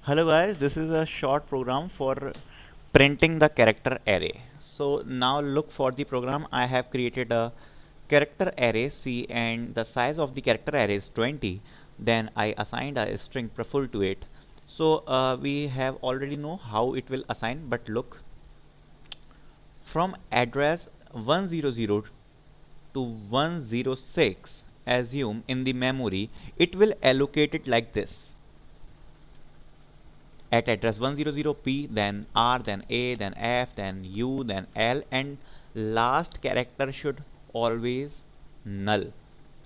Hello guys, this is a short program for printing the character array. So now look for the program. I have created a character array C and the size of the character array is 20. Then I assigned a string preful to it. So we have already know how it will assign, but look, from address 100 to 106, assume in the memory, it will allocate it like this: at address 100p, then R, then A, then F, then U, then L, and last character should always null.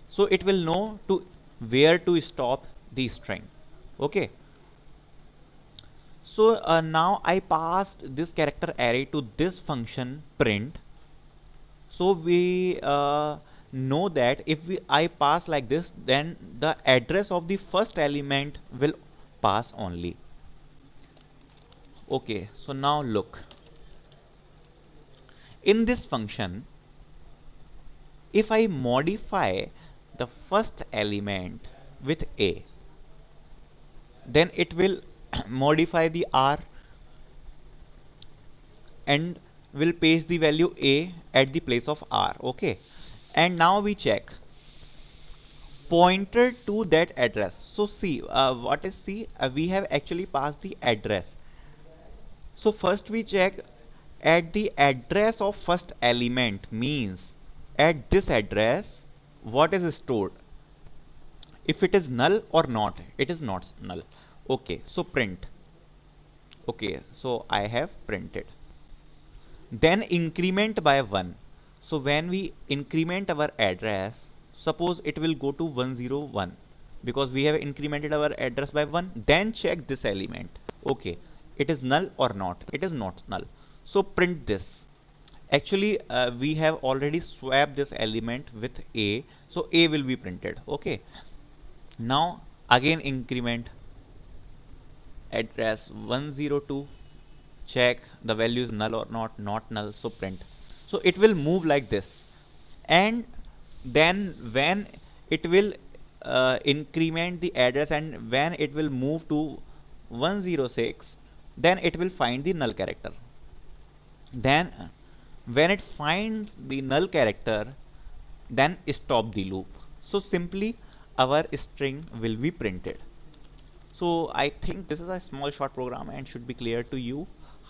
So it will know to where to stop the string. Okay. So now I passed this character array to this function print. So we know that if I pass like this, then the address of the first element will pass only. Okay, so now look, in this function, if I modify the first element with A, then it will modify the R and will paste the value A at the place of R. Okay, and now we check pointer to that address. So see, what is C? We have actually passed the address. So first we check at the address of first element, means at this address what is stored, if it is null or not. It is not null. Okay, so print. Okay, so I have printed. Then increment by 1. So when we increment our address, suppose it will go to 101 because we have incremented our address by 1. Then check this element. Okay, it is null or not. It is not null. So print this. Actually we have already swapped this element with A, so A will be printed. Okay, now again increment address 102, check the value is null or not null, so print. So it will move like this, and then when it will increment the address and when it will move to 106, then it will find the null character. Then when it finds the null character, then stop the loop. So simply our string will be printed. So I think this is a small short program and should be clear to you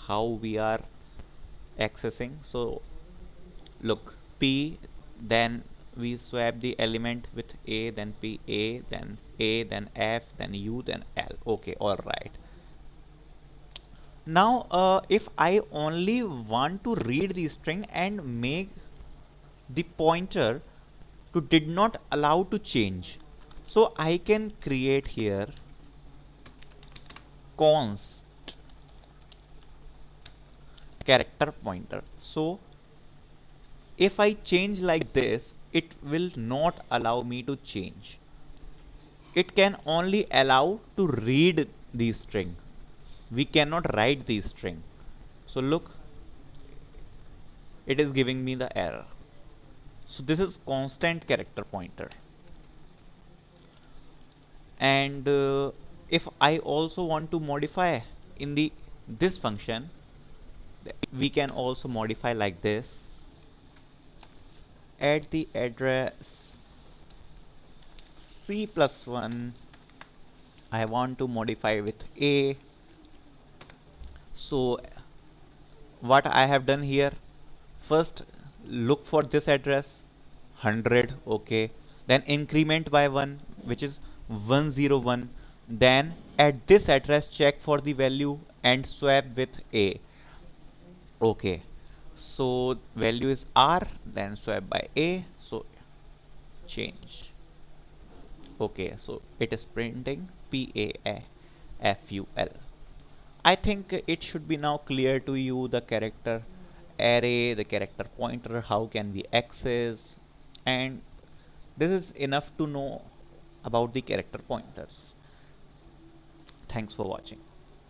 how we are accessing. So look, P, then we swap the element with A, then P, then F, then U, then L. Okay, all right. Now if I only want to read the string and make the pointer to did not allow to change, so I can create here const character pointer. So if I change like this, it will not allow me to change. It can only allow to read the string. We cannot write the string. So look, it is giving me the error. So this is constant character pointer. And if I also want to modify in the this function, we can also modify like this. At the address C plus 1, I want to modify with A. So what I have done here, first look for this address 100. Okay, then increment by 1, which is 101. Then at this address check for the value and swap with A. Okay, so value is R, then swap by A, so change. Okay, so it is printing PAFUL. I think it should be now clear to you the character array, the character pointer, how can we access, and this is enough to know about the character pointers. Thanks for watching.